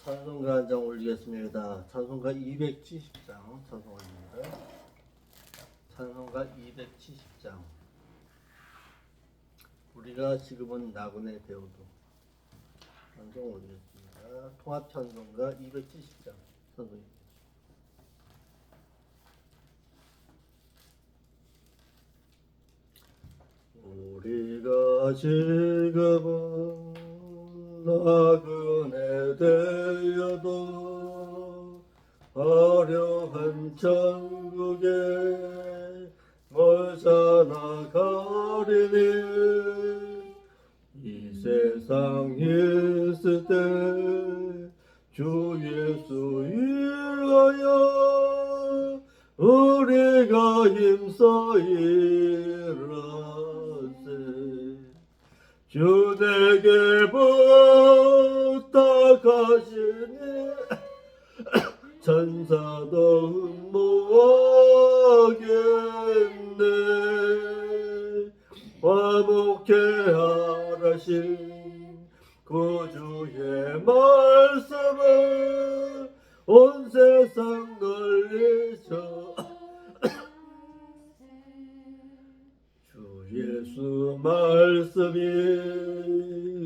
찬송가 한 장 올리겠습니다. 찬송가 270장 찬송 올립니다. 찬송가 270장. 우리가 지금은 나그네 배우도 찬송 올리겠습니다. 통합 찬송가 270장 찬송입니다. 우리가 지금은 나그네 되어도 화려한 천국에 멀잖아 가리니 이 세상 있을 때 주 예수 위하여 우리가 힘써 일하세. 주 내게 부탁하시니 천사도 흠모하겠네. 화목해 하라신 구주의 말씀을 온 세상 널리셔. 주 예수 말씀이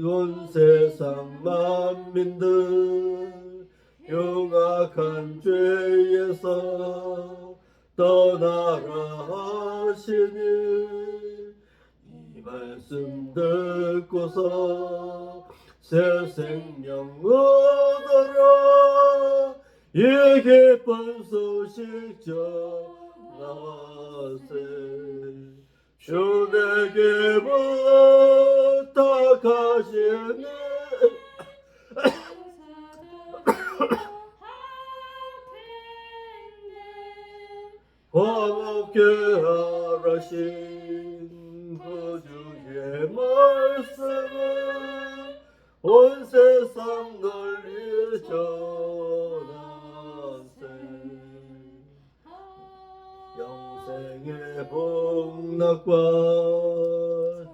온 세상 만민들 용악한 죄에서 떠나라 하시니 이 말씀 듣고서 새 생명 얻어라. 이 기쁜 소식 전하세. 주 내게 부탁하시니 화목해 하라신 구주의 말씀을 온 세상 널리 전하세. 영생의 복락과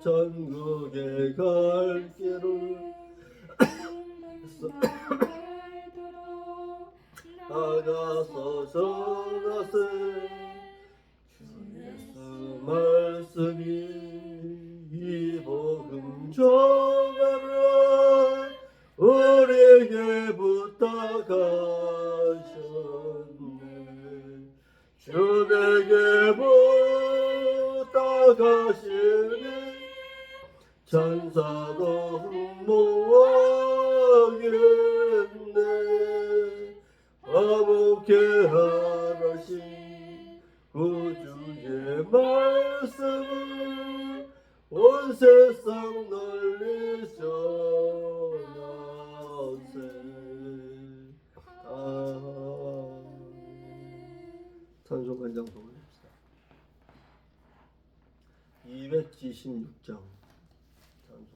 천국에 갈 길을 나가서 전하세. 주 예수 말씀이 이 복음 전하라. 우리에게 부탁하셨네. 주 내게 부탁하시니 천사도 흠모하겠네. 화목해 하라신 구주의 말씀을 온 세상 널리 전하세. 찬송간장 돌립시다. 276장 찬송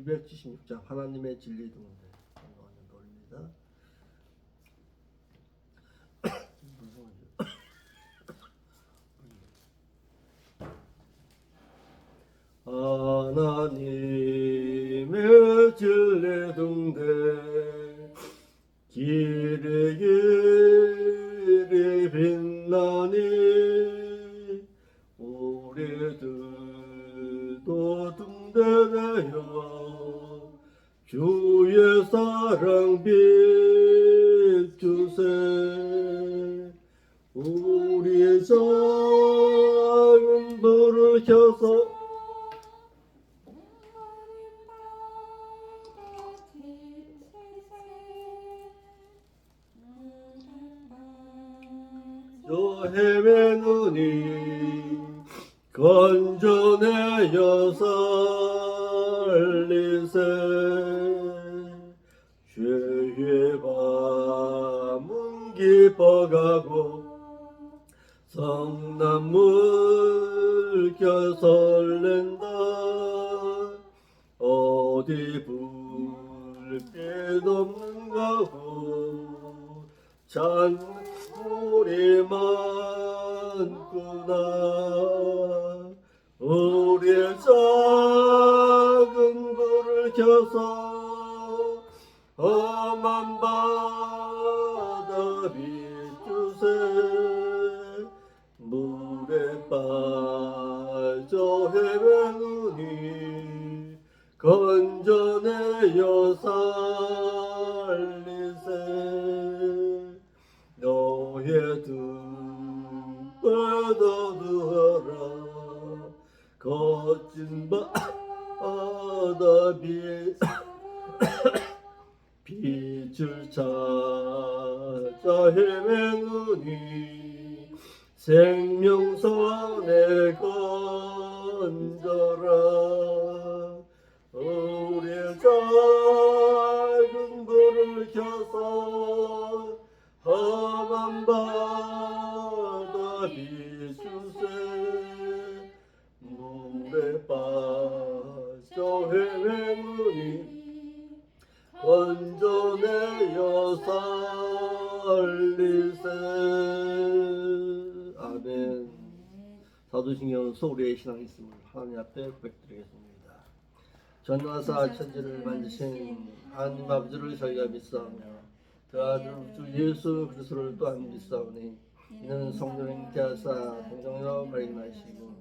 276장 하나님의 진리 등대 찬송간장 돌립니다. 하나님의 진리 등대 길이 길이 빛나니 우리들도 등대되어 주의 사랑 비추세. 우리 작은 불을 켜서 저 헤매느니 건져내어 살리세. 죄의 밤은 깊어가고 성난 물결 설렌다. 어디 불빛 없는가고 잔물이 많구나. 우리의 작은 불을 켜서 험한 바다 비추세 물에 빠져 헤매느니 건져내어 살리세 너의 등을 더두어라 거친 바다 빛을 찾아 헤매느니 생명선에 건져라 우리의 작은 불을 켜서 험한 바다 비추세 물에 빠져 헤매느니 건져내어 살리세. 아멘. 사도신경 소리의 신앙 있음을 하나님 앞에 고백드리겠습니다. 전하사 천지를 만드신 하나님 아버지를 저희가 믿사오며 그 아들 주 예수 그리스도를 또한 믿사오니 이는 성령의 잉태하사 동정녀 말씀하시고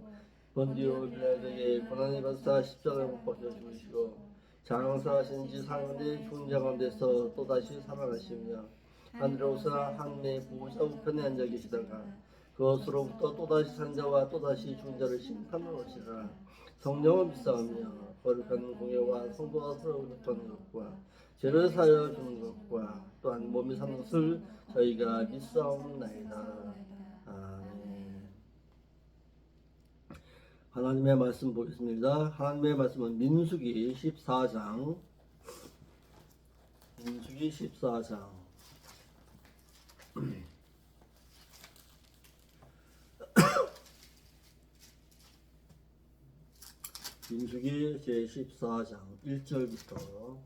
본디오 빌라도에게 고난을 받사 십자가에 못 박혀 죽으시고 장사하신 지 4년에 죽은 자 가운데서 또다시 살아나시며 하늘에 오사 하늘의 보호자 우편에 앉아 계시다가 그것으로부터 또다시 산 자와 또다시 죽은 자를 심판하러 오시라. 성령을 믿사오며 거룩한 공예와 성도가 서로 교통하는 것과 죄를 사하여 주는 것과 또한 몸이 사는 것을 저희가 믿사옵나이다. 아멘. 하나님의 말씀 보겠습니다. 하나님의 말씀은 민수기 14장 민수기 14장 민수기 제14장 1절부터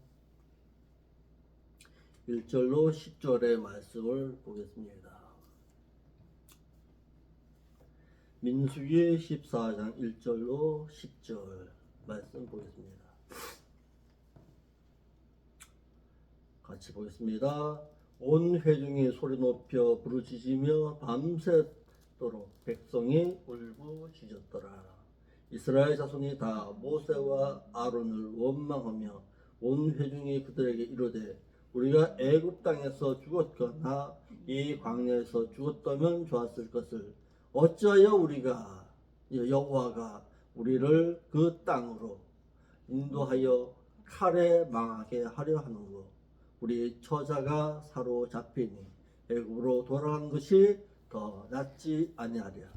1절로 10절의 말씀을 보겠습니다. 민수기 14장 1절로 10절 말씀 보겠습니다. 같이 보겠습니다. 온 회중이 소리 높여 부르짖으며 밤새도록 백성이 울부짖었더라. 이스라엘 자손이 다 모세와 아론을 원망하며 온 회중이 그들에게 이르되 우리가 애굽 땅에서 죽었거나 이 광야에서 죽었다면 좋았을 것을 어찌하여 우리가 여호와가 우리를 그 땅으로 인도하여 칼에 망하게 하려 하는고 우리 처자가 사로잡히니 애굽으로 돌아간 것이 더 낫지 아니하랴.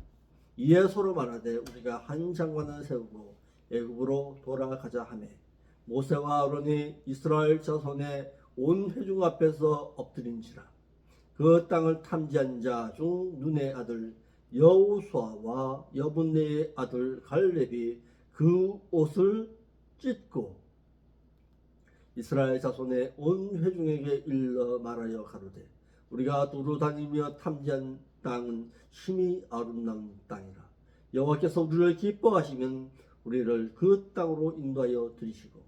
이에 서로 말하되 우리가 한 장관을 세우고 애굽으로 돌아가자 하매 모세와 아론이 이스라엘 자손의 온 회중 앞에서 엎드린지라. 그 땅을 탐지한 자 중 눈의 아들 여호수아와 여분네의 아들 갈렙이 그 옷을 찢고 이스라엘 자손의 온 회중에게 일러 말하여 가로되 우리가 두루 다니며 탐지한 땅은 심히 아름다운 땅이라. 여호와께서 우리를 기뻐하시면 우리를 그 땅으로 인도하여 들이시고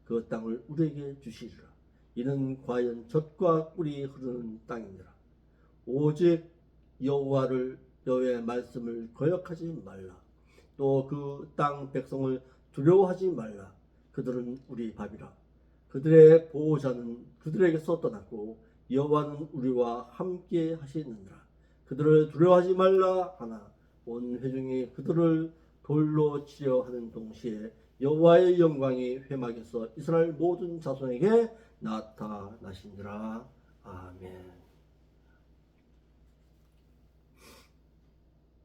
그 땅을 우리에게 주시리라. 이는 과연 젖과 꿀이 흐르는 땅이니라. 오직 여호와의 말씀을 거역하지 말라. 또 그 땅 백성을 두려워하지 말라. 그들은 우리 밥이라. 그들의 보호자는 그들에게서 떠났고 여호와는 우리와 함께 하시느니라. 그들을 두려워하지 말라 하나 온 회중이 그들을 돌로 치려 하는 동시에 여호와의 영광이 회막에서 이스라엘 모든 자손에게 나타나시니라. 아멘.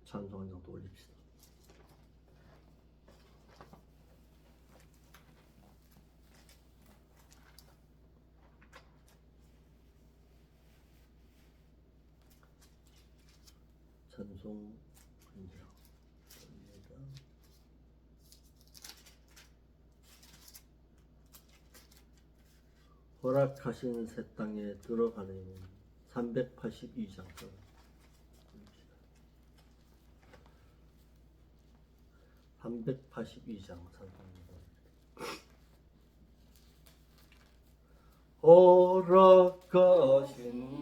찬송 한 장 더 올립시다. 찬송 한 장 올립니다. 허락하신 새 땅에 들어가려면 382장 382장 찬송입니다. 허락하신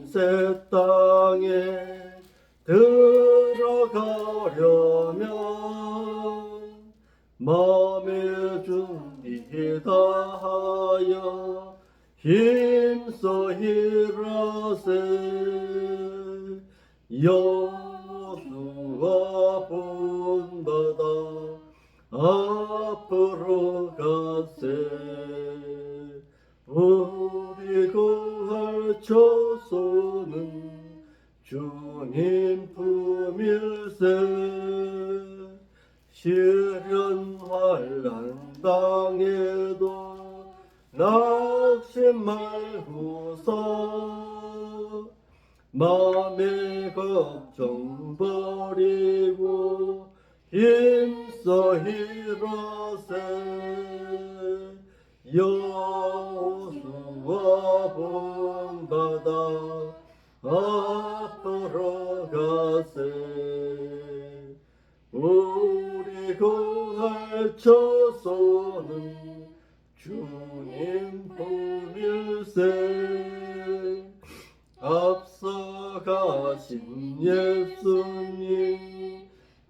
새 땅에 들어가려면 마음의 준비 다하여 힘써 일하세. 여호수아 본받아 앞으로 가세. 우리 구할 처소는 주님 품일세. 시련 환난 당에도 낙심 말고서 마음의 걱정 버리고 힘써 일하세. 여호수아 본받아 앞으로 가세. 우리 구할 처소는 주님 품일세. 앞서 가신 예수님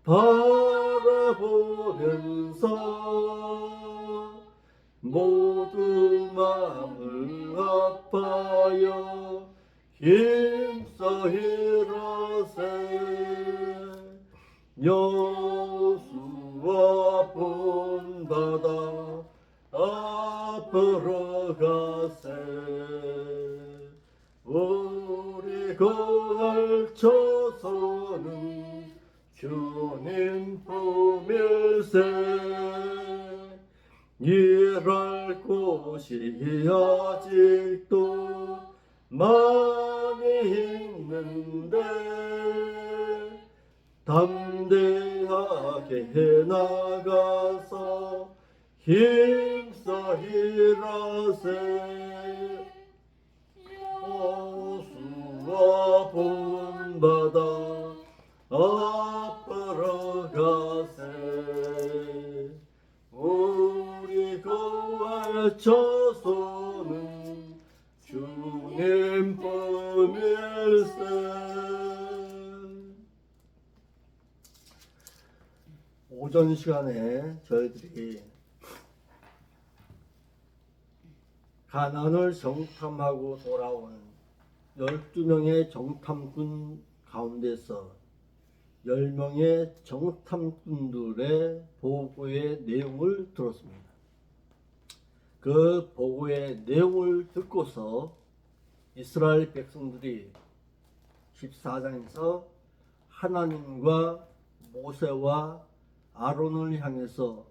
바라보면서 모두 마음을 아파여 힘써 일하세. 여호수아 본받아 앞으로 가세. 우리 구할 처소는 주님 품일세. 일할 곳이 아직도 많이 있는데 담대하게 나가서 힘써 일하세. 여호수아 본받아 앞으로 가세. 우리 구할 처소는 주님 품일세. 오전 시간에 저희들이 가나안을 정탐하고 돌아온 12명의 정탐꾼 가운데서 10명의 정탐꾼들의 보고의 내용을 들었습니다. 그 보고의 내용을 듣고서 이스라엘 백성들이 14장에서 하나님과 모세와 아론을 향해서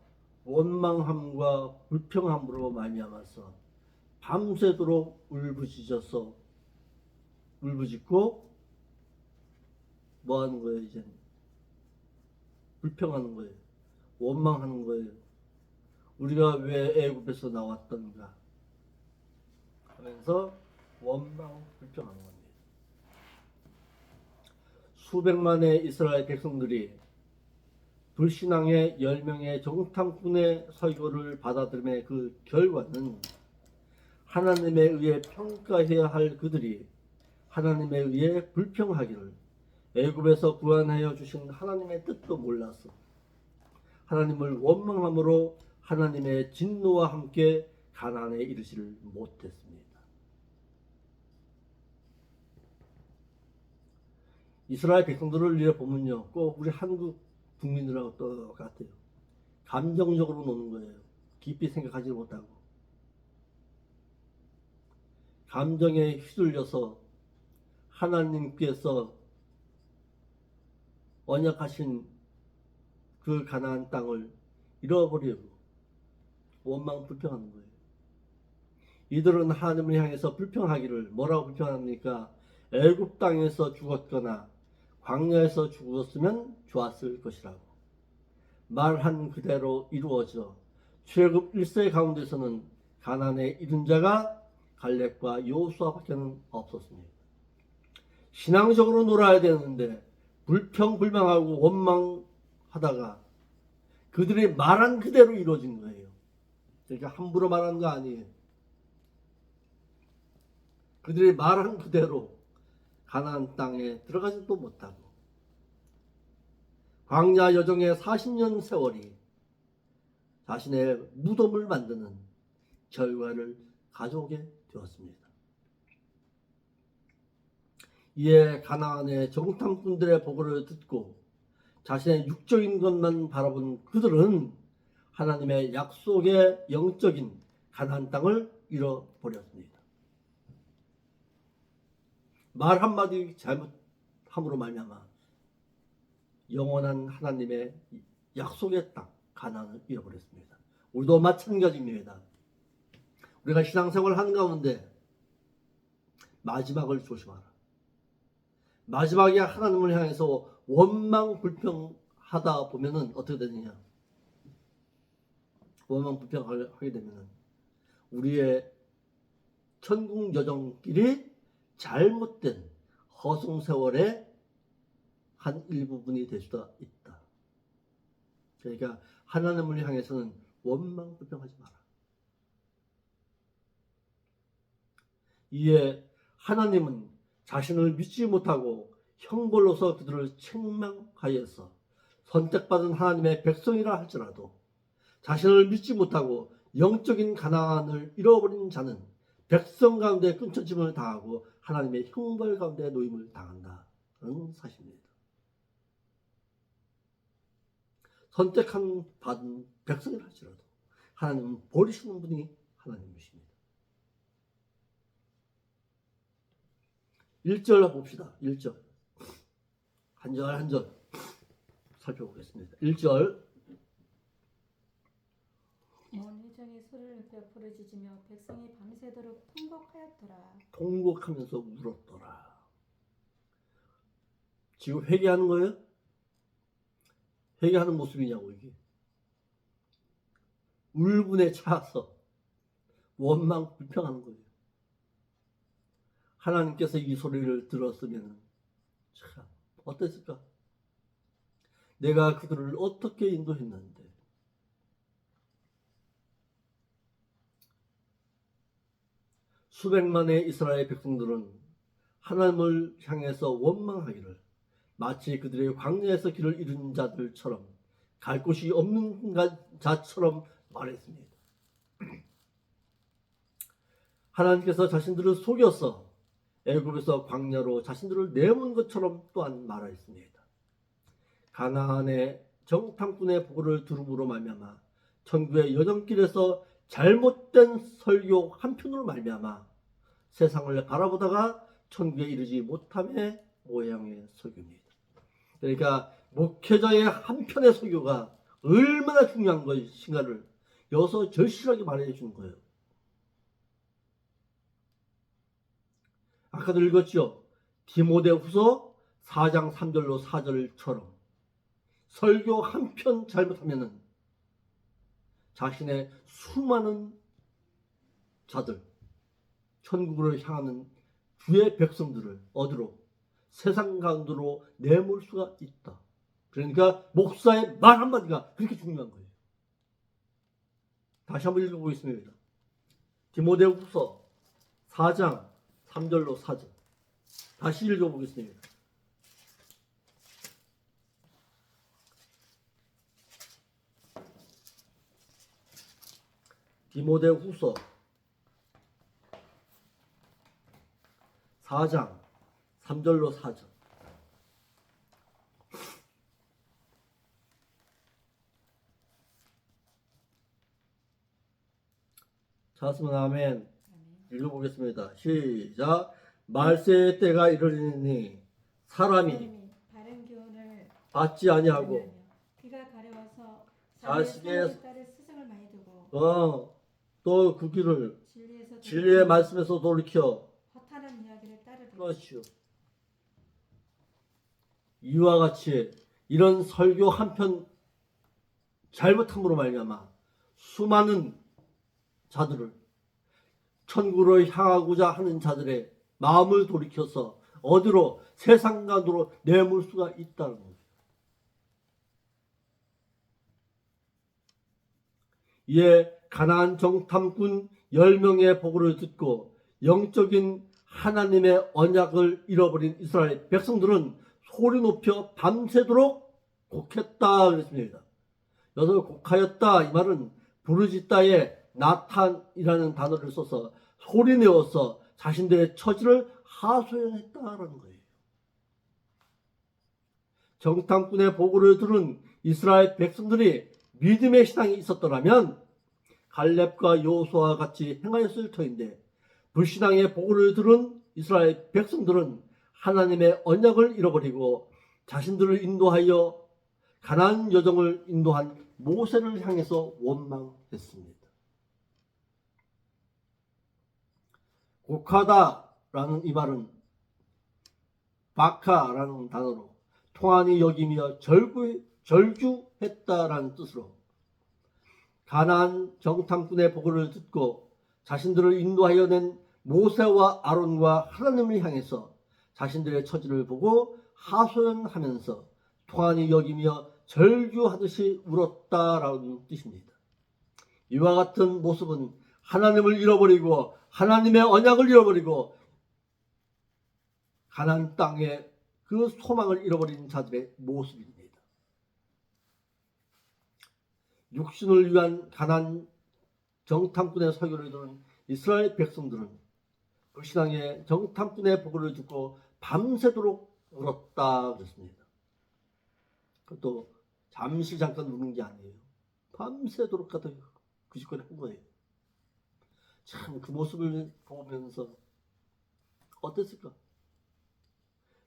원망함과 불평함으로 말미암아서 밤새도록 울부짖고 뭐 하는 거예요? 이제 불평하는 거예요. 원망하는 거예요. 우리가 왜 애굽에서 나왔던가 하면서 원망 불평하는 겁니다. 수백만의 이스라엘 백성들이 불신앙의 10명의 정탐꾼의 설교를 받아들임의 그 결과는 하나님에 의해 평가해야 할 그들이 하나님에 의해 불평하기를 애굽에서 구원하여 주신 하나님의 뜻도 몰라서 하나님을 원망함으로 하나님의 진노와 함께 가나안에 이르지를 못했습니다. 이스라엘 백성들을 이래 보면요, 꼭 우리 한국 국민들하고 똑같아요. 감정적으로 노는 거예요. 깊이 생각하지 못하고 감정에 휘둘려서 하나님께서 언약하신 그 가나안 땅을 잃어버리고 원망 불평하는 거예요. 이들은 하나님을 향해서 불평하기를 뭐라고 불평합니까? 애굽 땅에서 죽었거나 광야에서 죽었으면 좋았을 것이라고 말한 그대로 이루어져 출애굽 1세 가운데서는 가나안에 이른 자가 갈렙과 여호수아밖에 없었습니다. 신앙적으로 놀아야 되는데 불평불만하고 원망하다가 그들이 말한 그대로 이루어진 거예요. 그러니까 함부로 말한 거 아니에요. 그들이 말한 그대로 가나안 땅에 들어가지도 못하고 광야 여정의 40년 세월이 자신의 무덤을 만드는 결과를 가져오게 되었습니다. 이에 가나안의 정탐꾼들의 보고를 듣고 자신의 육적인 것만 바라본 그들은 하나님의 약속의 영적인 가나안 땅을 잃어버렸습니다. 말 한마디 잘못함으로 말미암아 영원한 하나님의 약속의 땅 가나안을 잃어버렸습니다. 우리도 마찬가지입니다. 우리가 신앙생활을 하는 가운데 마지막을 조심하라. 마지막에 하나님을 향해서 원망 불평하다 보면은 어떻게 되느냐? 원망 불평하게 되면은 우리의 천국 여정길이 잘못된 허송세월의 한 일부분이 될 수가 있다. 그러니까 하나님을 향해서는 원망 불평하지 마라. 이에 하나님은 자신을 믿지 못하고 형벌로서 그들을 책망하여서 선택받은 하나님의 백성이라 할지라도 자신을 믿지 못하고 영적인 가나안을 잃어버린 자는 백성 가운데 끊쳐짐을 당하고 하나님의 형벌 가운데 놓임을 당한다는 사실입니다. 선택한 받은 백성이라 할지라도 하나님은 버리시는 분이 하나님이십니다. 1절 봅시다. 1절 한 절 한 절 살펴보겠습니다. 1절 온 회중이 소리를 내어 부르짖으며 백성이 밤새도록 통곡하였더라. 통곡하면서 울었더라. 지금 회개하는 거예요? 회개하는 모습이냐고 이게. 울분에 차서 원망 불평하는 거예요. 하나님께서 이 소리를 들었으면 참 어땠을까? 내가 그들을 어떻게 인도했는데 수백만의 이스라엘 백성들은 하나님을 향해서 원망하기를 마치 그들의 광야에서 길을 잃은 자들처럼 갈 곳이 없는 자처럼 말했습니다. 하나님께서 자신들을 속여서 애굽에서 광야로 자신들을 내몬 것처럼 또한 말하였습니다. 가나안의 정탐꾼의 보고를 들음으로 말미암아 천국의 여정길에서 잘못된 설교 한편으로 말미암아 세상을 바라보다가 천국에 이르지 못함의 모양의 설교입니다. 그러니까 목회자의 한편의 설교가 얼마나 중요한 것인가를 여기서 절실하게 말해 주는 거예요. 아까도 읽었죠. 디모데후서 4장 3절로 4절처럼 설교 한 편 잘못하면은 자신의 수많은 자들, 천국으로 향하는 주의 백성들을 어디로? 세상 가운데로 내몰 수가 있다. 그러니까 목사의 말 한마디가 그렇게 중요한 거예요. 다시 한번 읽어보겠습니다. 디모데후서 4장 3절로 4절 다시 읽어보겠습니다. 디모데후서 4장 3절로 4절 찾았으면 아멘. 읽어보겠습니다. 시작. 말세의 때가 이르리니 사람이 바른 교훈을 받지 아니하고 귀가 가려워서 자식의 딸의 스승을 많이 두고 또 그 길을 진리에서 진리의 말씀에서 돌이켜 허탄한 이야기를 따르리라. 그렇죠. 이와 같이 이런 설교 한편 잘못함으로 말미암아 수많은 자들을 천국으로 향하고자 하는 자들의 마음을 돌이켜서 어디로 세상 가운데로 내몰 수가 있다는 거예요. 이에 가나안 정탐꾼 10명의 보고를 듣고 영적인 하나님의 언약을 잃어버린 이스라엘 백성들은 소리 높여 밤새도록 곡했다 그랬습니다. 여기서 곡하였다 이 말은 부르짖다에 나탄이라는 단어를 써서 소리내어서 자신들의 처지를 하소연했다라는 거예요. 정탐꾼의 보고를 들은 이스라엘 백성들이 믿음의 신앙이 있었더라면 갈렙과 여호수아와 같이 행하였을 터인데 불신앙의 보고를 들은 이스라엘 백성들은 하나님의 언약을 잃어버리고 자신들을 인도하여 가나안 여정을 인도한 모세를 향해서 원망했습니다. 곡하다라는 이 말은 바카라는 단어로 통한이 여기며 절규했다라는 뜻으로 가나안 정탐꾼의 보고를 듣고 자신들을 인도하여 낸 모세와 아론과 하나님을 향해서 자신들의 처지를 보고 하소연하면서 통한이 여기며 절규하듯이 울었다라는 뜻입니다. 이와 같은 모습은 하나님을 잃어버리고 하나님의 언약을 잃어버리고 가나안 땅에 그 소망을 잃어버린 자들의 모습입니다. 육신을 위한 가나안 정탐꾼의 설교를 들은 이스라엘 백성들은 그 신앙의 정탐꾼의 보고를 듣고 밤새도록 울었다 그랬습니다. 그것도 잠시 잠깐 우는 게 아니에요. 밤새도록 가다 그 짓거리 한 거예요. 참 그 모습을 보면서 어땠을까?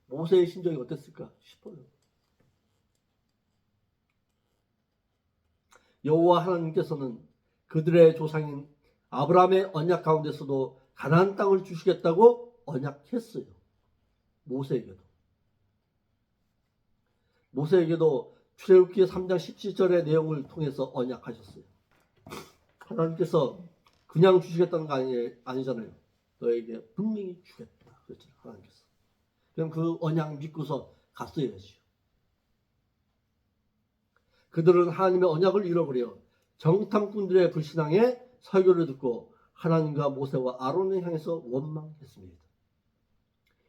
모세의 심정이 어땠을까 싶어요. 여호와 하나님께서는 그들의 조상인 아브라함의 언약 가운데서도 가나안 땅을 주시겠다고 언약했어요. 모세에게도 출애굽기 3장 17절의 내용을 통해서 언약하셨어요. 하나님께서 그냥 주시겠다는 거 아니잖아요. 너에게 분명히 주겠다. 그렇죠. 하나님께서. 그럼 그 언약 믿고서 갔어야죠. 그들은 하나님의 언약을 잃어버려 정탐꾼들의 불신앙에 설교를 듣고 하나님과 모세와 아론을 향해서 원망했습니다.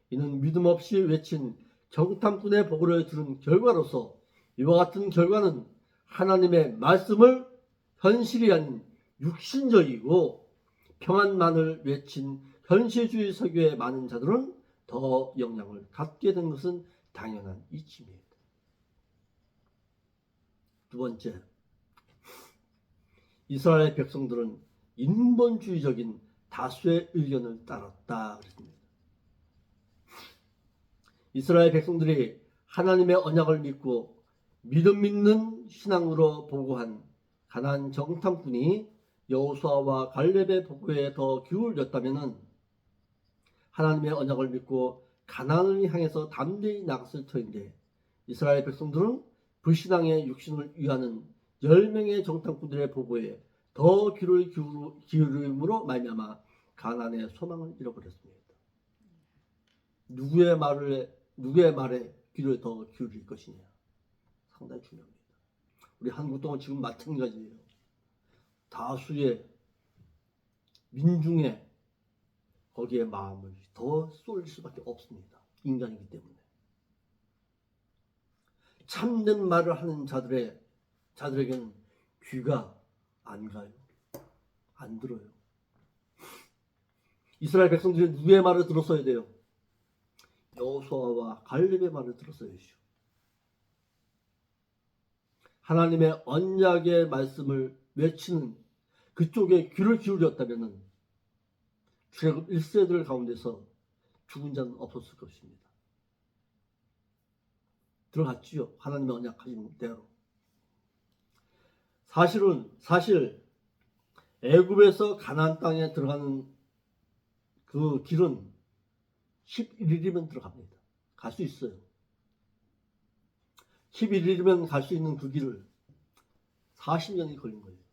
이는 믿음 없이 외친 정탐꾼의 보고를 들은 결과로서 이와 같은 결과는 하나님의 말씀을 현실이 아닌 육신적이고 평안만을 외친 현실주의 설교의 많은 자들은 더 영향을 갖게 된 것은 당연한 이치입니다. 두 번째, 이스라엘 백성들은 인본주의적인 다수의 의견을 따랐다 그랬습니다. 이스라엘 백성들이 하나님의 언약을 믿고 믿음 있는 신앙으로 보고한 가나안 정탐꾼이 여호수아와 갈렙의 보고에 더 기울였다면 하나님의 언약을 믿고 가나안을 향해서 담대히 나갔을 터인데 이스라엘 백성들은 불신앙의 육신을 위하는 10명의 정탐꾼들의 보고에 더 귀를 기울임으로 말미암아 가나안의 소망을 잃어버렸습니다. 누구의 말에 귀를 더 기울일 것이냐 상당히 중요합니다. 우리 한국 동안 지금 마찬가지예요. 다수의 민중의 거기에 마음을 더 쏠릴 수밖에 없습니다. 인간이기 때문에. 참된 말을 하는 자들에게는 귀가 안 가요. 안 들어요. 이스라엘 백성들이 누구의 말을 들었어야 돼요? 여호수아와 갈렙의 말을 들었어야죠. 하나님의 언약의 말씀을 외치는 그쪽에 귀를 기울였다면 출애굽 1세들 가운데서 죽은 자는 없었을 것입니다. 들어갔지요. 하나님의 언약하신 대로. 사실 애굽에서 가나안 땅에 들어가는 그 길은 11일이면 들어갑니다. 갈 수 있어요. 11일이면 갈 수 있는 그 길을 40년이 걸린 거예요.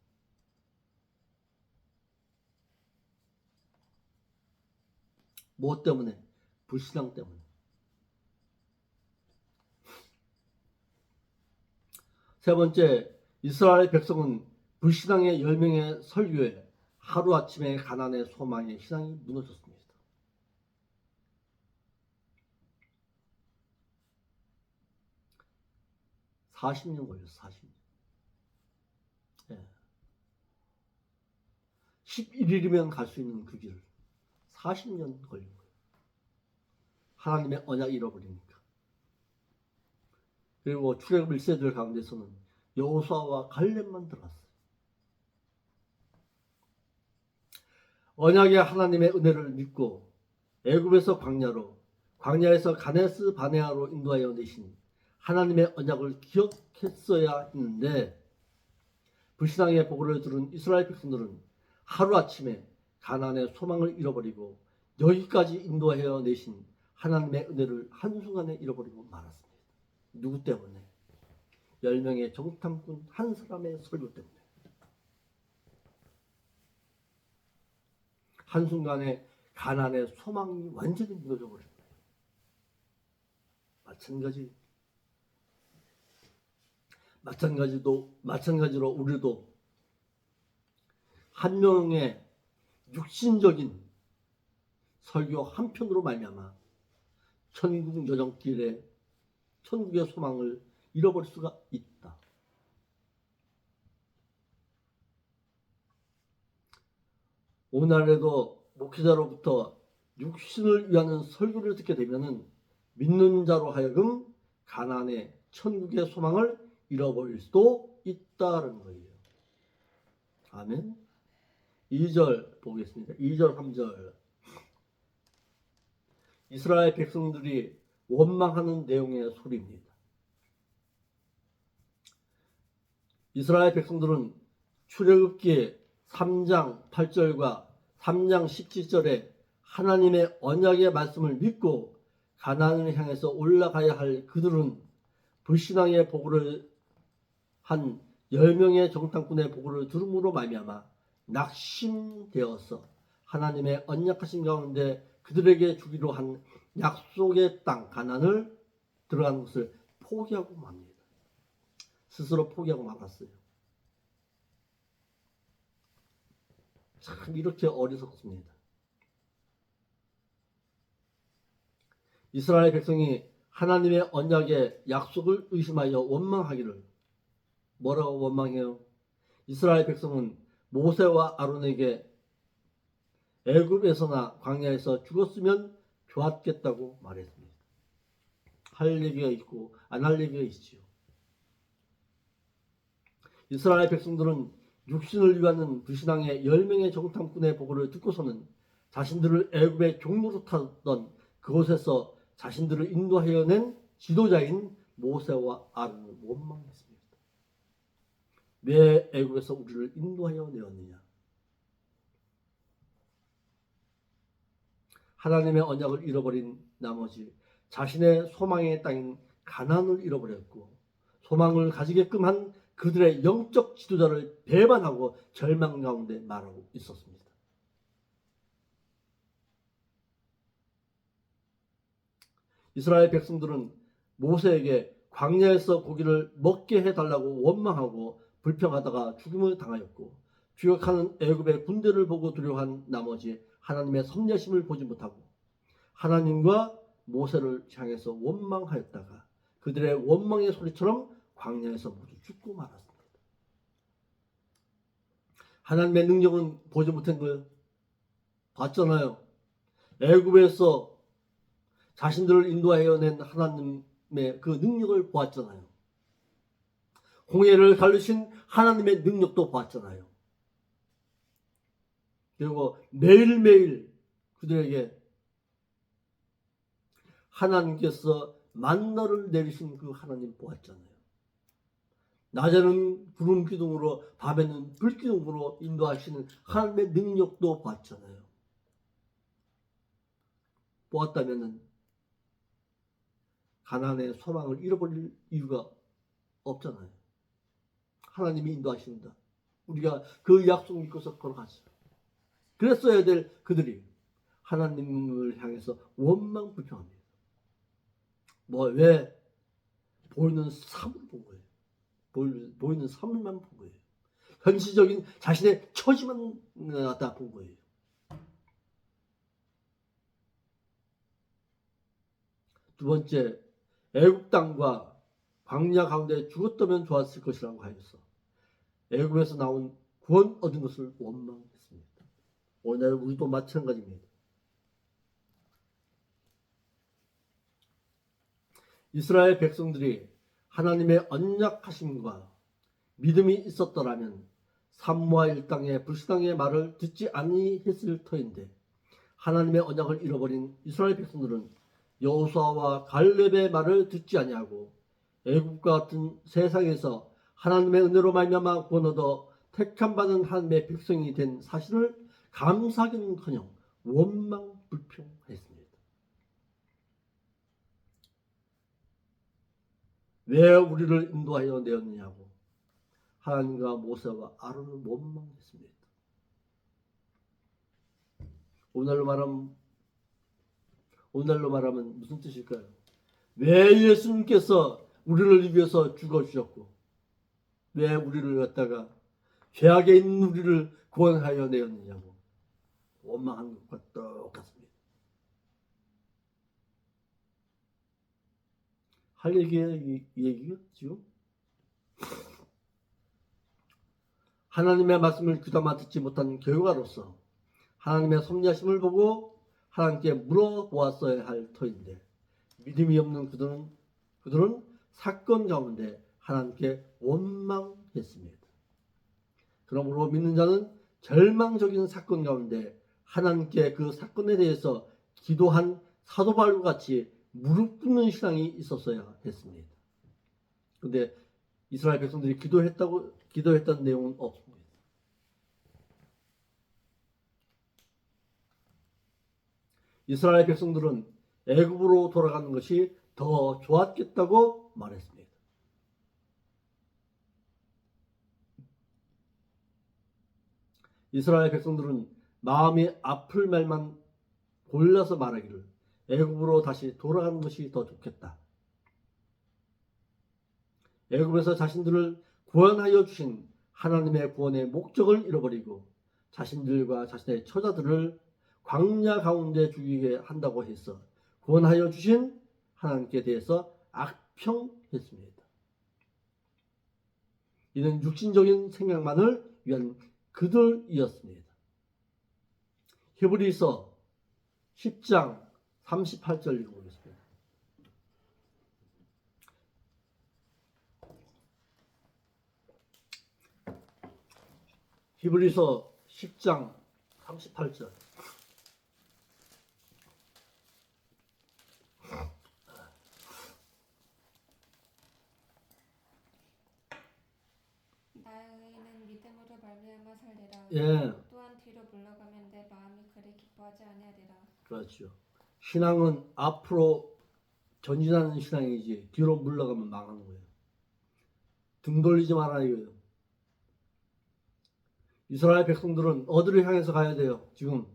뭐 때문에? 불신앙 때문에. 세 번째, 이스라엘 백성은 불신앙의 10명의 설교에 하루아침에 가나안의 소망의 신앙이 무너졌습니다. 40년 걸렸어. 40년. 예. 11일이면 갈 수 있는 그 길을 40년 걸린 거예요. 하나님의 언약 잃어버리니까. 그리고 출애굽 1세들 가운데서는 여호수아와 갈렙만 들어갔어요. 언약의 하나님의 은혜를 믿고 애굽에서 광야로, 광야에서 가데스 바네아로 인도하여 내신 하나님의 언약을 기억했어야 했는데, 불신앙의 보고를 들은 이스라엘 백성들은 하루아침에 가나안의 소망을 잃어버리고 여기까지 인도하여 내신 하나님의 은혜를 한순간에 잃어버리고 말았습니다. 누구 때문에? 10명의 정탐꾼 한 사람의 설교 때문에. 한순간에 가나안의 소망이 완전히 무너져 버린 거예요. 마찬가지로 우리도 한 명의 육신적인 설교 한 편으로 말미암아 천국 여정길에 천국의 소망을 잃어버릴 수가 있다. 오늘날에도 목회자로부터 육신을 위하는 설교를 듣게 되면은 믿는 자로 하여금 가나안의 천국의 소망을 잃어버릴 수도 있다는 거예요. 아멘. 2절 보겠습니다. 2절 3절. 이스라엘 백성들이 원망하는 내용의 소리입니다. 이스라엘 백성들은 출애굽기 3장 8절과 3장 17절에 하나님의 언약의 말씀을 믿고 가나안을 향해서 올라가야 할 그들은 불신앙의 보고를 한 10명의 정탐꾼의 보고를 들음으로 말미암아 낙심되어서 하나님의 언약하신 가운데 그들에게 주기로 한 약속의 땅 가나안을 들어가는 것을 포기하고 맙니다. 스스로 포기하고 말았어요. 참 이렇게 어리석습니다. 이스라엘 백성이 하나님의 언약의 약속을 의심하여 원망하기를, 뭐라고 원망해요? 이스라엘 백성은 모세와 아론에게 애굽에서나 광야에서 죽었으면 좋았겠다고 말했습니다. 할 얘기가 있고 안 할 얘기가 있지요. 이스라엘 백성들은 육신을 위하는 불신앙의 10명의 정탐꾼의 보고를 듣고서는 자신들을 애굽의 종로로 타던 그곳에서 자신들을 인도하여 낸 지도자인 모세와 아론을 원망했습니다. 왜 애굽에서 우리를 인도하여 내었느냐? 하나님의 언약을 잃어버린 나머지 자신의 소망의 땅인 가나안을 잃어버렸고, 소망을 가지게끔 한 그들의 영적 지도자를 배반하고 절망 가운데 말하고 있었습니다. 이스라엘 백성들은 모세에게 광야에서 고기를 먹게 해달라고 원망하고 불평하다가 죽임을 당하였고, 추격하는 애굽의 군대를 보고 두려워한 나머지 하나님의 섭리하심을 보지 못하고 하나님과 모세를 향해서 원망하였다가 그들의 원망의 소리처럼 광야에서 모두 죽고 말았습니다. 하나님의 능력은 보지 못한 거예요. 봤잖아요. 애굽에서 자신들을 인도하여 낸 하나님의 그 능력을 보았잖아요. 홍해를 가르신 하나님의 능력도 보았잖아요. 그리고 매일매일 그들에게 하나님께서 만나를 내리신 그 하나님 보았잖아요. 낮에는 구름 기둥으로 밤에는 불 기둥으로 인도하시는 하나님의 능력도 봤잖아요. 보았다면 가나안의 소망을 잃어버릴 이유가 없잖아요. 하나님이 인도하신다. 우리가 그 약속을 믿고서 걸어가죠. 그랬어야 될 그들이 하나님을 향해서 원망 불평합니다. 왜? 보이는 사물을 본 거예요. 보이는 사물만 본 거예요. 현실적인 자신의 처지만 다 본 거예요. 두 번째, 애굽 땅과 광야 가운데 죽었다면 좋았을 것이라고 하였어. 애굽에서 나온 구원 얻은 것을 원망했습니다. 오늘 우리도 마찬가지입니다. 이스라엘 백성들이 하나님의 언약하심과 믿음이 있었더라면 삼모아 일당의 불신앙의 말을 듣지 아니했을 터인데 하나님의 언약을 잃어버린 이스라엘 백성들은 여호수아와 갈렙의 말을 듣지 아니하고 애국과 같은 세상에서 하나님의 은혜로 말미암아 구원 얻어 택함 받은 하나님의 백성이 된 사실을 감사하기는커녕 원망 불평했습니다. 왜 우리를 인도하여 내었느냐고 하나님과 모세와 아론은 원망했습니다. 오늘로 말하면 무슨 뜻일까요? 왜 예수님께서 우리를 위해서 죽어주셨고 왜 우리를 갖다가 죄악에 있는 우리를 구원하여 내었느냐고 원망한 것과 똑같습니다. 할 얘기가 지금 하나님의 말씀을 귀담아 듣지 못한 결과로서 하나님의 섭리하심을 보고 하나님께 물어보았어야 할 터인데 믿음이 없는 그들은 사건 가운데 하나님께 원망했습니다. 그러므로 믿는 자는 절망적인 사건 가운데 하나님께 그 사건에 대해서 기도한 사도 바울과 같이 무릎 꿇는 신앙이 있었어야 했습니다. 그런데 이스라엘 백성들이 기도했다는 내용은 없습니다. 이스라엘 백성들은 애굽으로 돌아가는 것이 더 좋았겠다고 말했습니다. 이스라엘 백성들은 마음이 아플 말만 골라서 말하기를 애굽으로 다시 돌아가는 것이 더 좋겠다. 애굽에서 자신들을 구원하여 주신 하나님의 구원의 목적을 잃어버리고 자신들과 자신의 처자들을 광야 가운데 죽이게 한다고 해서 구원하여 주신 하나님께 대해서 악평했습니다. 이는 육신적인 생각만을 위한 그들이었습니다. 히브리서 10장 38절 읽어보겠습니다. 히브리서 10장 38절. 나의 의인은 믿음으로 말미암아 살리라. 예. 또한 뒤로 물러가면 내 마음이 그리 기뻐하지 아니하리라. 그렇죠. 신앙은 앞으로 전진하는 신앙이지 뒤로 물러가면 망하는 거예요. 등 돌리지 말아야 해요. 이스라엘 백성들은 어디를 향해서 가야 돼요? 지금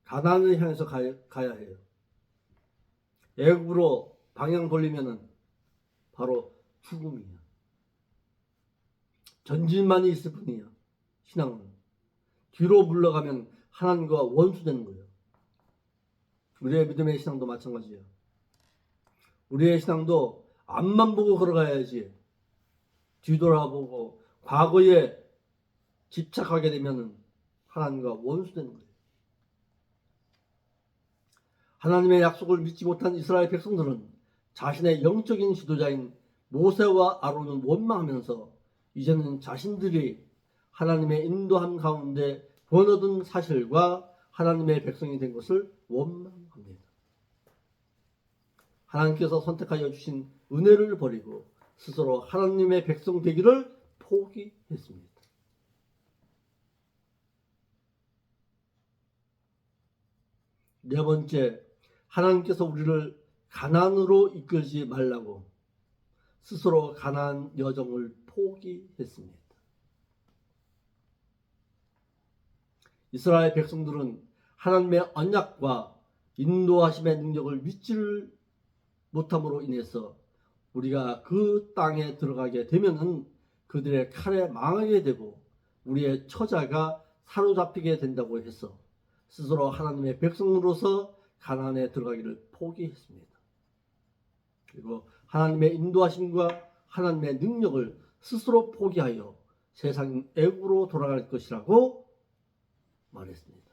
가나안을 향해서 가야 해요. 애굽으로 방향 돌리면은 바로 죽음이야. 전진만이 있을 뿐이야. 신앙은 뒤로 물러가면 하나님과 원수되는 거예요. 우리의 믿음의 신앙도 마찬가지예요. 우리의 신앙도 앞만 보고 걸어가야지 뒤돌아보고 과거에 집착하게 되면 하나님과 원수되는 거예요. 하나님의 약속을 믿지 못한 이스라엘 백성들은 자신의 영적인 지도자인 모세와 아론을 원망하면서 이제는 자신들이 하나님의 인도함 가운데 구원 얻은 사실과 하나님의 백성이 된 것을 원망합니다. 하나님께서 선택하여 주신 은혜를 버리고 스스로 하나님의 백성 되기를 포기했습니다. 네 번째, 하나님께서 우리를 가나안으로 이끌지 말라고 스스로 가나안 여정을 포기했습니다. 이스라엘 백성들은 하나님의 언약과 인도하심의 능력을 믿지를 못함으로 인해서 우리가 그 땅에 들어가게 되면은 그들의 칼에 망하게 되고 우리의 처자가 사로잡히게 된다고 해서 스스로 하나님의 백성으로서 가나안에 들어가기를 포기했습니다. 그리고 하나님의 인도하심과 하나님의 능력을 스스로 포기하여 세상 애국으로 돌아갈 것이라고 말했습니다.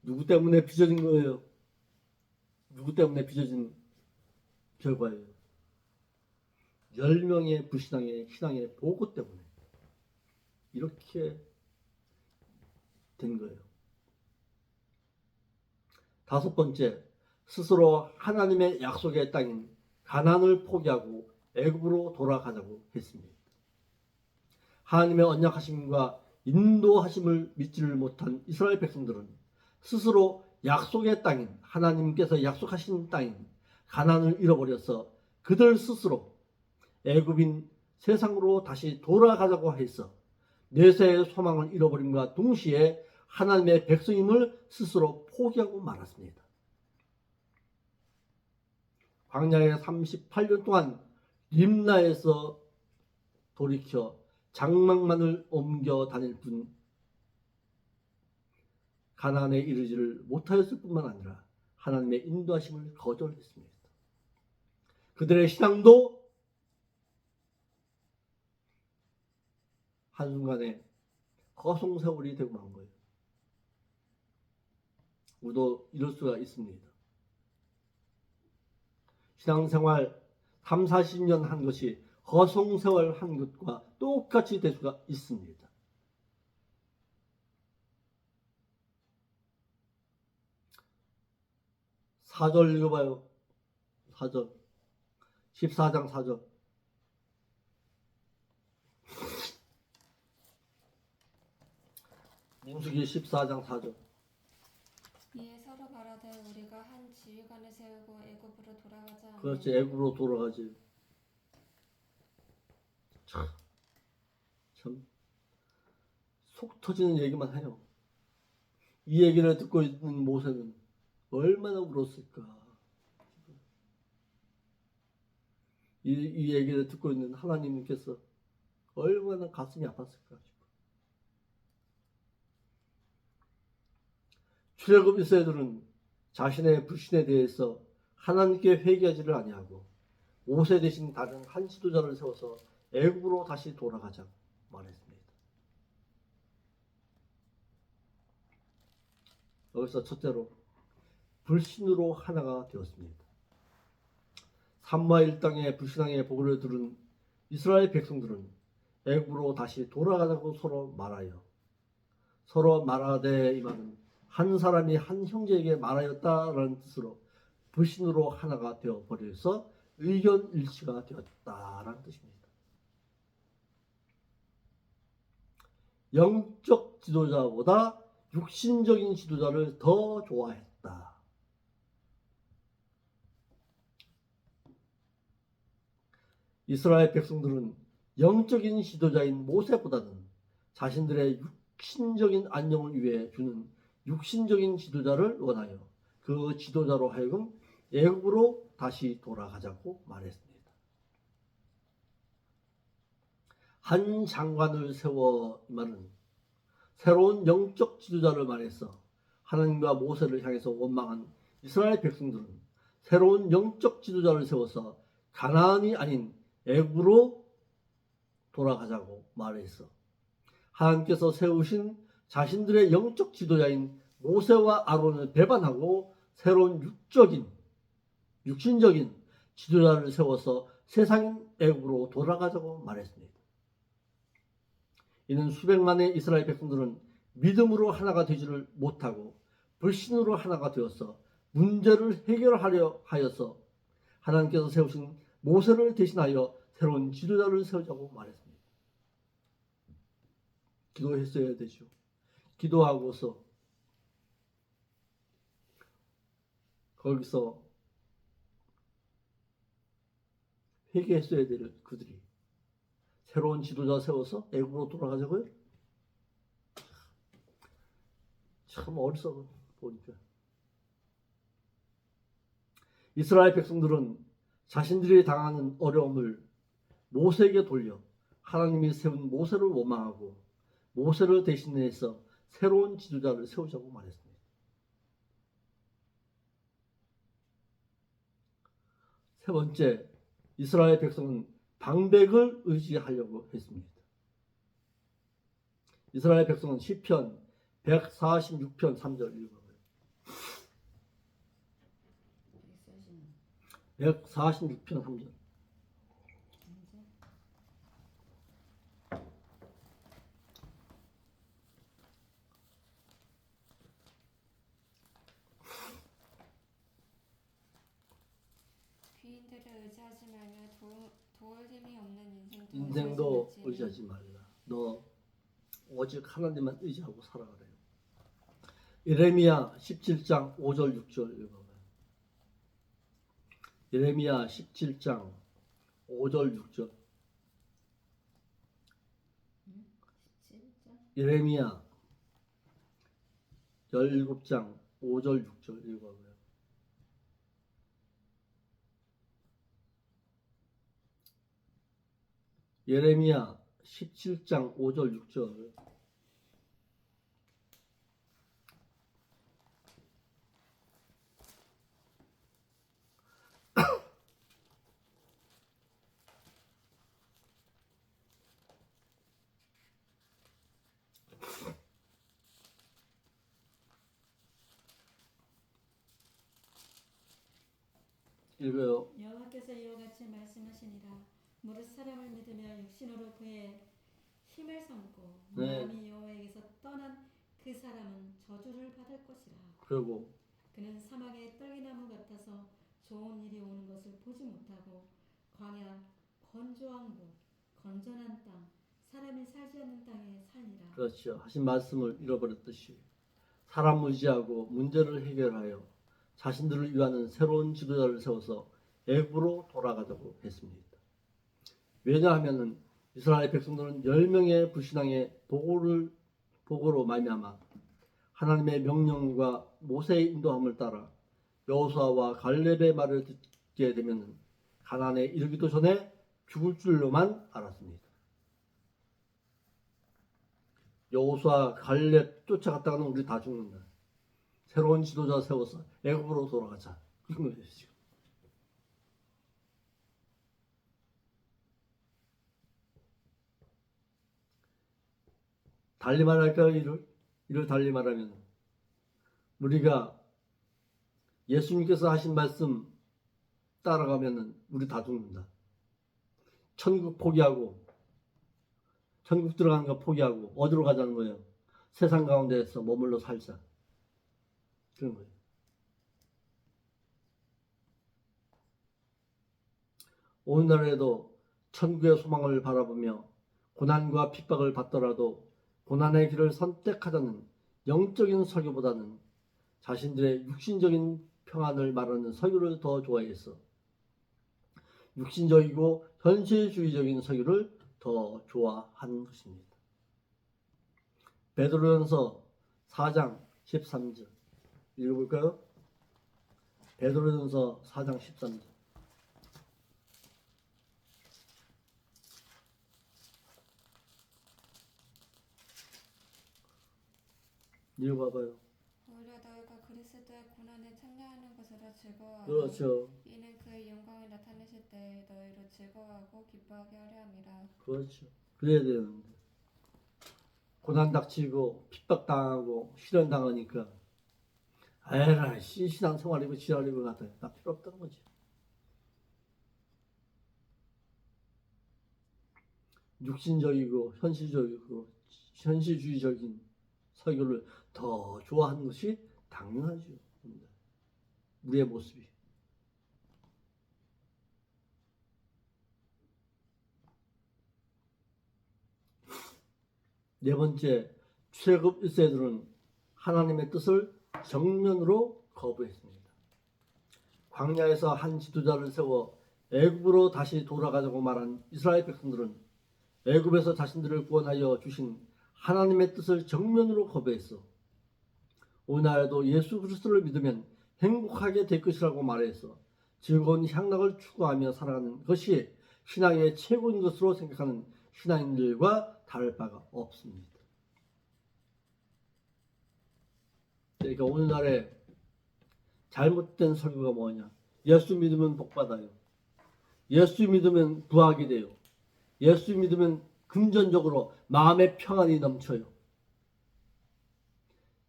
누구 때문에 빚어진 거예요? 누구 때문에 빚어진 결과예요? 10명의 불신앙의 신앙의 보고 때문에 이렇게 된 거예요. 다섯 번째, 스스로 하나님의 약속의 땅인 가나안을 포기하고 애굽으로 돌아가자고 했습니다. 하나님의 언약하심과 인도하심을 믿지를 못한 이스라엘 백성들은 스스로 약속의 땅인 하나님께서 약속하신 땅인 가나안을 잃어버려서 그들 스스로 애굽인 세상으로 다시 돌아가자고 해서 내세의 소망을 잃어버림과 동시에 하나님의 백성임을 스스로 포기하고 말았습니다. 광야에 38년 동안 림나에서 돌이켜 장막만을 옮겨 다닐 뿐 가나안에 이르지를 못하였을 뿐만 아니라 하나님의 인도하심을 거절했습니다. 그들의 신앙도 한순간에 허송세월이 되고 만 거예요. 우리도 이럴 수가 있습니다. 신앙생활 3, 40년 한 것이 허송세월 한 것과 똑같이 될 수가 있습니다. 사절 읽어봐요. 4절 14장 4절 민수기 14장 4절 이에 서로 말하되 우리가 한 지휘관을 세우고 애굽으로 돌아가자 하매 그렇지, 애굽으로 돌아가지. 참 속 터지는 얘기만 해요. 이 얘기를 듣고 있는 모세는 얼마나 울었을까. 이 얘기를 듣고 있는 하나님께서 얼마나 가슴이 아팠을까. 출애굽 이스라엘들은 자신의 불신에 대해서 하나님께 회개하지를 아니하고 모세 대신 다른 한 지도자를 세워서 애굽으로 다시 돌아가자고 말했습니다. 여기서 첫째로 불신으로 하나가 되었습니다. 삼마 일당의 불신앙의 보고를 들은 이스라엘 백성들은 애굽으로 다시 돌아가자고 서로 말하여 서로 말하되 이 말은 한 사람이 한 형제에게 말하였다라는 뜻으로 불신으로 하나가 되어 버려서 의견 일치가 되었다라는 뜻입니다. 영적 지도자보다 육신적인 지도자를 더 좋아했다. 이스라엘 백성들은 영적인 지도자인 모세보다는 자신들의 육신적인 안녕을 위해 주는 육신적인 지도자를 원하여 그 지도자로 하여금 애굽으로 다시 돌아가자고 말했습니다. 한 장관을 세워 이 말은 새로운 영적 지도자를 말해서 하나님과 모세를 향해서 원망한 이스라엘 백성들은 새로운 영적 지도자를 세워서 가나안이 아닌 애굽으로 돌아가자고 말했어. 하나님께서 세우신 자신들의 영적 지도자인 모세와 아론을 배반하고 새로운 육신적인 지도자를 세워서 세상인 애굽으로 돌아가자고 말했습니다. 이는 수백만의 이스라엘 백성들은 믿음으로 하나가 되지를 못하고 불신으로 하나가 되어서 문제를 해결하려 하여서 하나님께서 세우신 모세를 대신하여 새로운 지도자를 세우자고 말했습니다. 기도했어야 되죠. 기도하고서 거기서 회개했어야 될 그들이 새로운 지도자 세워서 애굽으로 돌아가자고요? 참 어리석어 보니까. 이스라엘 백성들은 자신들이 당하는 어려움을 모세에게 돌려 하나님이 세운 모세를 원망하고 모세를 대신해서 새로운 지도자를 세우자고 말했습니다. 세 번째, 이스라엘 백성은 방백을 의지하려고 했습니다. 이스라엘 백성은 시편 146편 3절 읽어봐요. 146편 3절. 귀인들을 의지하지 말며 도울 힘이 없는 인생도 의지하지 말라. 너 오직 하나님만 의지하고 살아가래요. 예레미야 17장 5절 6절 읽어봐요. 예레미야 17장 5절 6절. 예레미야 17장 5절 6절 읽어봐요. 예레미야 17장 5절 6절. 읽어요. 여호와께서 이와 같이 말씀하시니라. 무릇 사람을 믿으며 육신으로 그의 힘을 삼고 네. 마음이 여호와에게서 떠난 그 사람은 저주를 받을 것이라. 그리고 그는 사막의 떨기나무 같아서 좋은 일이 오는 것을 보지 못하고 광야 건조한 곳 건전한 땅 사람이 살지 않는 땅에 살리라. 그렇죠. 하신 말씀을 잃어버렸듯이 사람 의지하고 문제를 해결하여 자신들을 위하는 새로운 지도자를 세워서 애굽으로 돌아가자고 했습니다. 왜냐하면 이스라엘 백성들은 10명의 불신앙의 보고로 말미암아 하나님의 명령과 모세의 인도함을 따라 여호수아와 갈렙의 말을 듣게 되면 가나안에 이르기도 전에 죽을 줄로만 알았습니다. 여호수아 갈렙 쫓아갔다가는 우리 다 죽는다. 새로운 지도자 세워서 애굽으로 돌아가자. 그런 거예요 지금. 달리 말할까요? 이를 달리 말하면 우리가 예수님께서 하신 말씀 따라가면 우리 다 죽는다. 천국 포기하고 천국 들어가는 거 포기하고 어디로 가자는 거예요? 세상 가운데에서 머물러 살자. 그런 거예요. 오늘날에도 천국의 소망을 바라보며 고난과 핍박을 받더라도 고난의 길을 선택하자는 영적인 설교보다는 자신들의 육신적인 평안을 말하는 설교를 더 좋아했어. 육신적이고 현실주의적인 설교를 더 좋아하는 것입니다. 베드로전서 4장 13절 읽어볼까요? 베드로전서 4장 13절. 읽어봐봐요. 오히려 너희가 그리스도의 고난에 참여하는 것으로 즐거워하고 그렇죠. 이는 그의 영광을 나타내실 때 너희로 즐거워하고 기뻐하게 하려 함이라. 그렇죠. 그래야 되는데 고난 닥치고 핍박 당하고 시련 당하니까 에라 신앙생활이고 지랄이고 같아. 나 필요 없다는 거지. 육신적이고 현실주의적인 설교를 더 좋아하는 것이 당연하죠. 우리의 모습이. 네 번째, 출애굽 1세들은 하나님의 뜻을 정면으로 거부했습니다. 광야에서 한 지도자를 세워 애굽으로 다시 돌아가자고 말한 이스라엘 백성들은 애굽에서 자신들을 구원하여 주신 하나님의 뜻을 정면으로 거부했어. 오늘날에도 예수 그리스도를 믿으면 행복하게 될 것이라고 말해서 즐거운 향락을 추구하며 살아가는 것이 신앙의 최고인 것으로 생각하는 신앙인들과 다를 바가 없습니다. 그러니까 오늘날에 잘못된 설교가 뭐냐? 예수 믿으면 복 받아요. 예수 믿으면 구하게 돼요. 예수 믿으면 금전적으로 마음의 평안이 넘쳐요.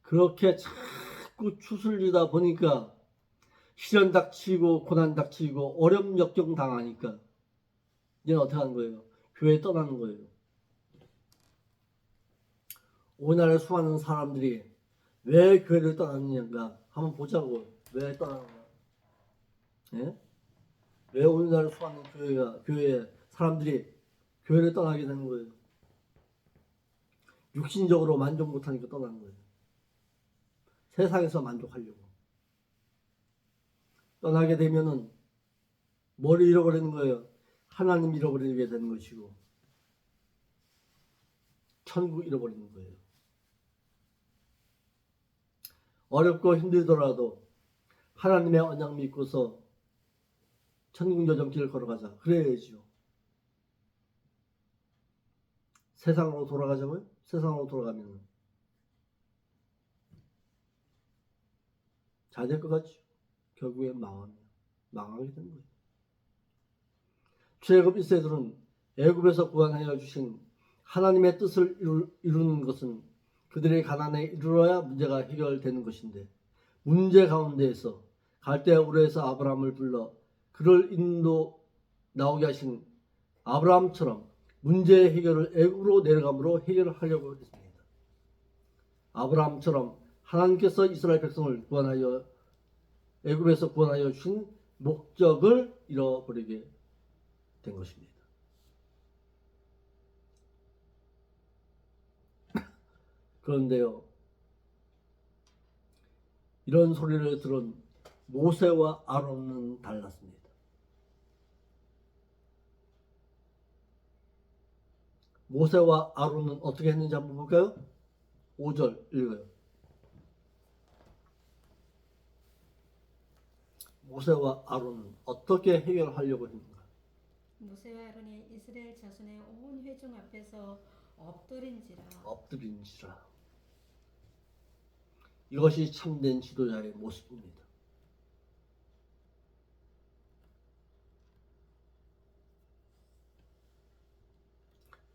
그렇게 자꾸 추슬리다 보니까 시련 닥치고 고난 닥치고 어려움 역경 당하니까 이제는 어떻게 하는 거예요? 교회 떠나는 거예요. 오늘날에 수많은 사람들이 왜 교회를 떠났느냐 한번 보자고. 왜 떠나는가? 예? 왜 오늘날 수많은 교회 사람들이 교회를 떠나게 되는 거예요? 육신적으로 만족 못하니까 떠나는 거예요. 세상에서 만족하려고. 떠나게 되면은 뭘 잃어버리는 거예요? 하나님 잃어버리게 되는 것이고 천국 잃어버리는 거예요. 어렵고 힘들더라도 하나님의 언약 믿고서 천국 여정길을 걸어가자. 그래야지요. 세상으로 돌아가자고요? 세상으로 돌아가면 잘 될 것 같죠? 결국엔 망하게 되는 거예요. 출애굽 1세들은 애굽에서 구원하여 주신 하나님의 뜻을 이루는 것은 그들의 가난에 이르러야 문제가 해결되는 것인데 문제 가운데에서 갈대아 우르에서 아브라함을 불러 그를 인도 나오게 하신 아브라함처럼 문제의 해결을 애굽으로 내려감으로 해결하려고 했습니다. 아브라함처럼 하나님께서 이스라엘 백성을 구원하여 애굽에서 구원하여 주신 목적을 잃어버리게 된 것입니다. 그런데요, 이런 소리를 들은 모세와 아론은 달랐습니다. 모세와 아론은 어떻게 했는지 한번 볼까요? 5절 읽어요. 모세와 아론은 어떻게 해결하려고 했는가? 모세와 아론이 이스라엘 자손의 온 회중 앞에서 엎드린지라. 이것이 참된 지도자의 모습입니다.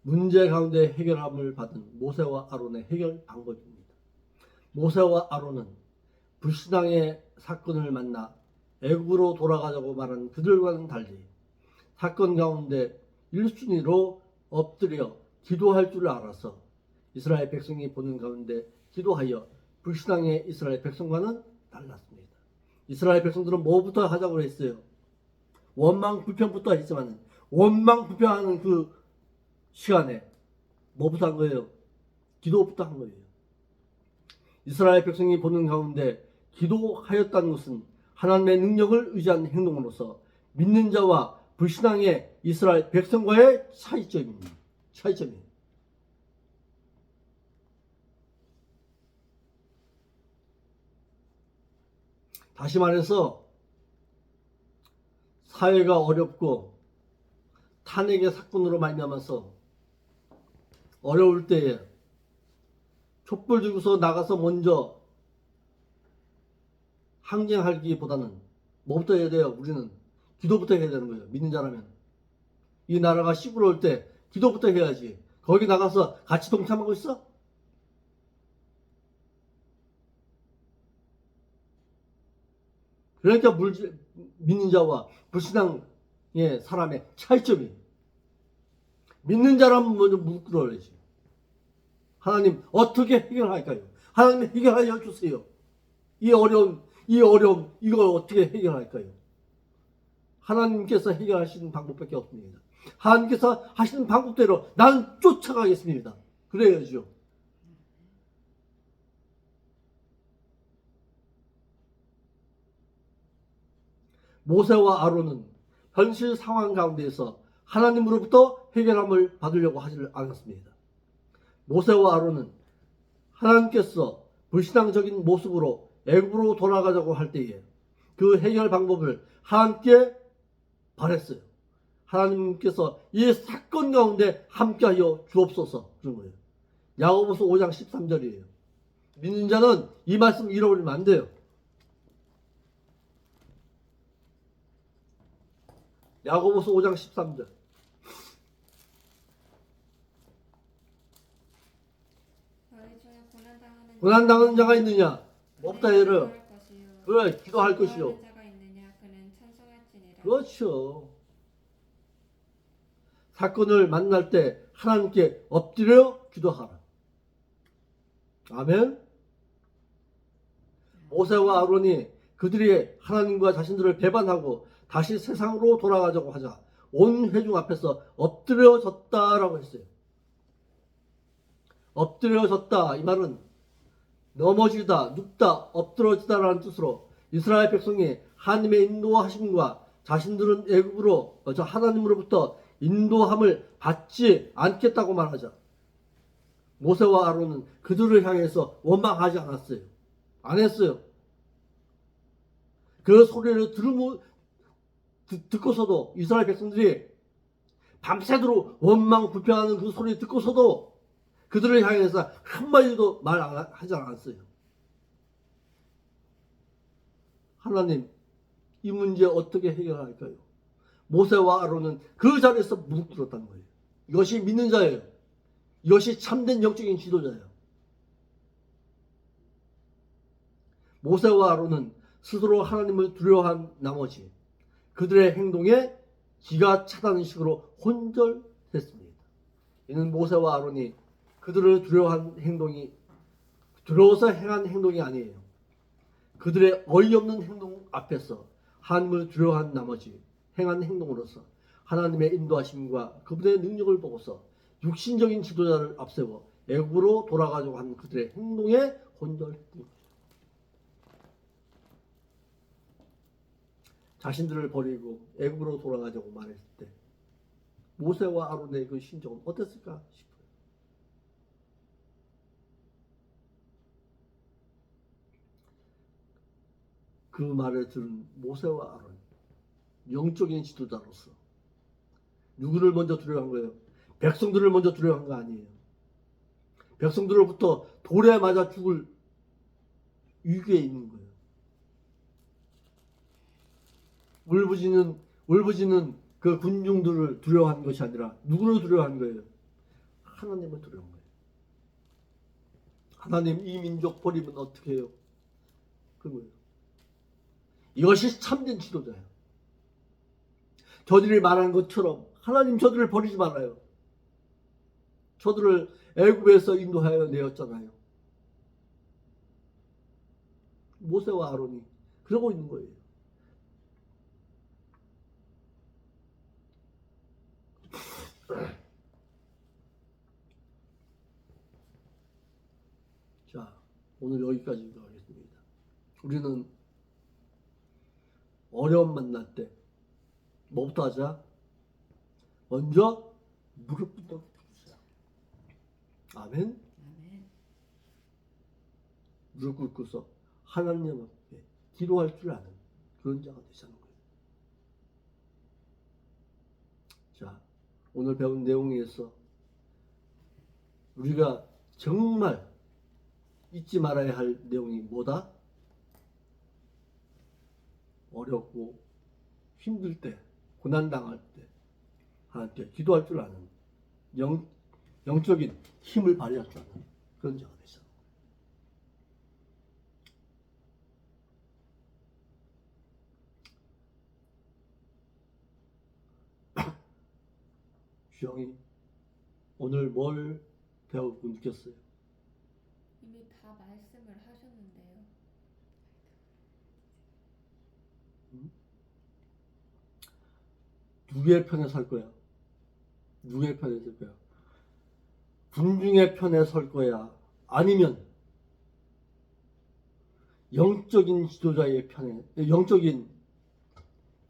문제 가운데 해결함을 받은 모세와 아론의 해결 방법입니다. 모세와 아론은 불신앙의 사건을 만나 애굽으로 돌아가자고 말한 그들과는 달리 사건 가운데 1순위로 엎드려 기도할 줄 알아서 이스라엘 백성이 보는 가운데 기도하여 불신앙의 이스라엘 백성과는 달랐습니다. 이스라엘 백성들은 뭐부터 하자고 했어요? 원망 불평부터 했지만 원망 불평하는 그 시간에 뭐부터 한 거예요? 기도부터 한 거예요. 이스라엘 백성이 보는 가운데 기도하였다는 것은 하나님의 능력을 의지한 행동으로서 믿는 자와 불신앙의 이스라엘 백성과의 차이점이에요. 다시 말해서 사회가 어렵고 탄핵의 사건으로 말미암아서 어려울 때에 촛불 들고서 나가서 먼저 항쟁하기보다는 뭐부터 해야 돼요? 우리는 기도부터 해야 되는 거예요. 믿는 자라면. 이 나라가 시끄러울 때 기도부터 해야지. 거기 나가서 같이 동참하고 있어? 그러니까 믿는 자와 불신앙의 사람의 차이점이 믿는 자라면 먼저 무릎 꿇어야지. 하나님 어떻게 해결할까요? 하나님 해결하여 주세요. 이 어려움 이걸 어떻게 해결할까요? 하나님께서 해결하시는 방법밖에 없습니다. 하나님께서 하시는 방법대로 나는 쫓아가겠습니다. 그래야죠. 모세와 아론은 현실 상황 가운데에서 하나님으로부터 해결함을 받으려고 하지를 않았습니다. 모세와 아론은 하나님께서 불신앙적인 모습으로 애굽으로 돌아가자고 할 때에 그 해결 방법을 하나님께 바랬어요. 하나님께서 이 사건 가운데 함께하여 주옵소서 그런 거예요. 야고보서 5장 13절이에요. 믿는 자는 이 말씀 잃어버리면 안 돼요. 야고보서 5장 13절. 너희 중에 고난당하는 자가 있느냐? 없다 얘를. 기도할 것이요. 그래, 기도할 것이요. 기도하는 자가 있느냐? 그는 찬송할지니라. 그렇죠. 사건을 만날 때 하나님께 엎드려 기도하라. 아멘. 모세와 아론이 그들이 하나님과 자신들을 배반하고 다시 세상으로 돌아가자고 하자 온 회중 앞에서 엎드려졌다라고 했어요. 엎드려졌다 이 말은 넘어지다, 눕다, 엎드러지다라는 뜻으로 이스라엘 백성이 하나님의 인도하심과 자신들은 애굽으로 저 하나님으로부터 인도함을 받지 않겠다고 말하자. 모세와 아론은 그들을 향해서 원망하지 않았어요. 안 했어요. 그 소리를 듣고서도 이스라엘 백성들이 밤새도록 원망 불평하는 그 소리 듣고서도 그들을 향해서 한마디도 말하지 않았어요. 하나님, 이 문제 어떻게 해결할까요? 모세와 아론은 그 자리에서 무릎 꿇었다는 거예요. 이것이 믿는 자예요. 이것이 참된 영적인 지도자예요. 모세와 아론은 스스로 하나님을 두려워한 나머지 그들의 행동에 기가 차다는 식으로 혼절했습니다. 이는 모세와 아론이 그들을 두려워서 행한 행동이 아니에요. 그들의 어이없는 행동 앞에서 하나님을 두려워한 나머지 행한 행동으로서 하나님의 인도하심과 그분의 능력을 보고서 육신적인 지도자를 앞세워 애굽으로 돌아가려고 하는 그들의 행동에 혼절했던 거죠. 자신들을 버리고 애굽으로 돌아가자고 말했을 때 모세와 아론의 그 심정은 어땠을까 싶어요. 그 말을 들은 모세와 아론, 영적인 지도자로서 누구를 먼저 두려워한 거예요? 백성들을 먼저 두려워한 거 아니에요. 백성들로부터 돌에 맞아 죽을 위기에 있는 거예요. 울부짖는 그 군중들을 두려워한 것이 아니라 누구를 두려워한 거예요? 하나님을 두려워한 거예요. 하나님, 이 민족 버리면 어떻게 해요? 그거예요. 이것이 참된 지도자예요. 저들이 말한 것처럼 하나님 저들을 버리지 말아요. 저들을 애굽에서 인도하여 내었잖아요. 모세와 아론이 그러고 있는 거예요. 자, 오늘 여기까지 하겠습니다. 우리는 어려움 만날 때 뭐부터 하자? 먼저 무릎부터 꿇자. 아멘. 아멘. 무릎 꿇고서 하나님 앞에 기도할 줄 아는 그런 자가 되자는 거예요. 자, 오늘 배운 내용에서 우리가 정말 잊지 말아야 할 내용이 뭐다? 어렵고 힘들 때, 고난당할 때 하나님께 기도할 줄 아는 영적인 힘을 발휘할 줄 아는 그런 자가 되자. 주영이 오늘 뭘 배우고 느꼈어요? 이미 다 말씀을 하셨는데요. 누구의 편에 설 거야? 누구의 편에 설 거야? 군중의 편에 설 거야? 아니면 영적인 지도자의 편에,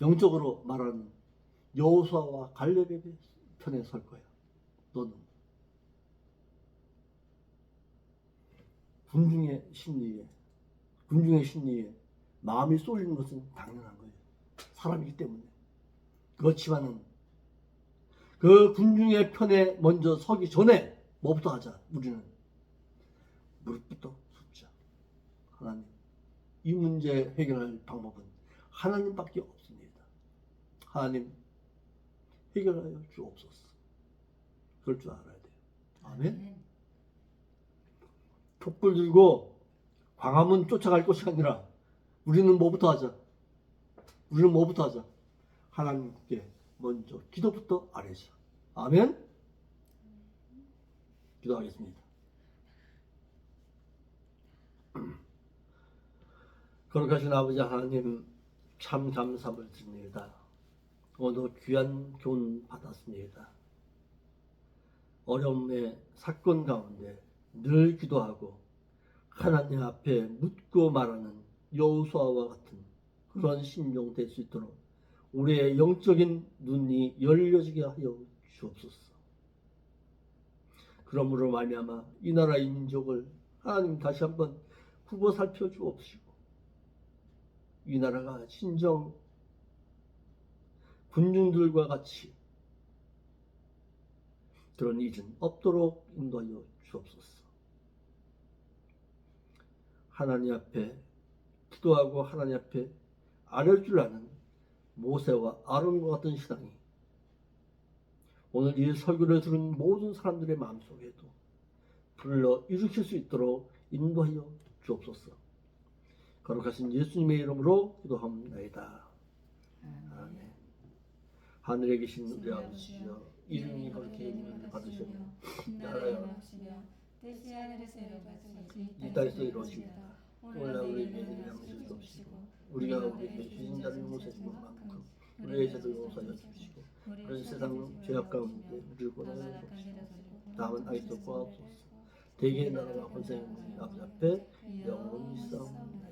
영적으로 말하는 여호수아와 갈렙의 편에 설 거야? 너는 군중의 심리에 마음이 쏠리는 것은 당연한 거예요. 사람이기 때문에. 그렇지만은 그 군중의 편에 먼저 서기 전에 뭐부터 하자? 우리는 무릎부터 꿇자. 하나님, 이 문제 해결할 방법은 하나님밖에 없습니다. 하나님, 해결하여 주옵소서. 그럴 줄 알아야 돼요. 아멘. 촛불 들고 광화문 쫓아갈 것이 아니라 우리는 뭐부터 하자? 우리는 뭐부터 하자? 하나님께 먼저 기도부터 아뢰자. 아멘. 기도하겠습니다. 거룩하신 아버지 하나님, 참 감사를 드립니다. 오늘 귀한 교훈 받았습니다. 어려움의 사건 가운데 늘 기도하고 하나님 앞에 묻고 말하는 여호수아와 같은 그런 심령 될 수 있도록 우리의 영적인 눈이 열려지게 하여 주옵소서. 그러므로 말미암아 이 나라 이 민족을 하나님 다시 한번 굽어 살펴 주옵시고 이 나라가 진정 군중들과 같이 그런 일은 없도록 인도하여 주옵소서. 하나님 앞에 기도하고 하나님 앞에 아뢰 줄 아는 모세와 아론과 같은 신앙이 오늘 이 설교를 들은 모든 사람들의 마음속에도 불러 일으킬 수 있도록 인도하여 주옵소서. 거룩하신 예수님의 이름으로 기도합니다. 아멘. 하늘에 계신 우리 아버지여, 이름이 거룩히 여김을 받으시며 나라의 나라시며 뜻이 하늘에서 이루어지듯이 이 땅에서 이루어집니다. 오늘날 우리에게 내리는 양식을 주옵시고 우리가 우리에게 주신 자를 용서하신 것만큼 우리의 죄를 용서하여 주시고 우리는 세상 죄악 가운데 우리를 권하여 주옵시고 다음은 아이도 구하옵소서. 대개의 나라와 권세의 아버지 앞에 영원히 있사옵나이다.